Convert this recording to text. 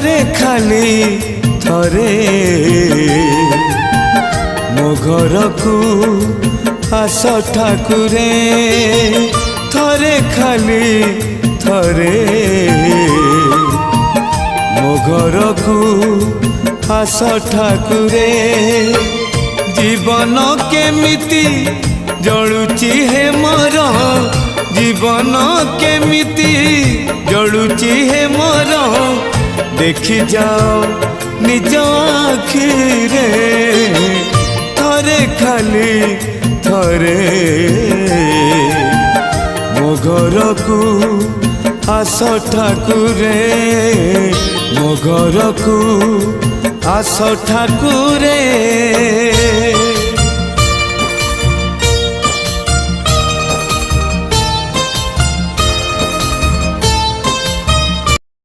थरे खाली थरे मो घर को आस ठाकुरे थरे खाली थरे मो घर को आस ठाकुरे जीवन केमिति जलुची हे मोर जीवन केमिति जलुची हे मोर देखी जाओ निज आखिरे थरे खाली थरे मो घर को आस ठाकुरे मो घर को आस ठाकुरे।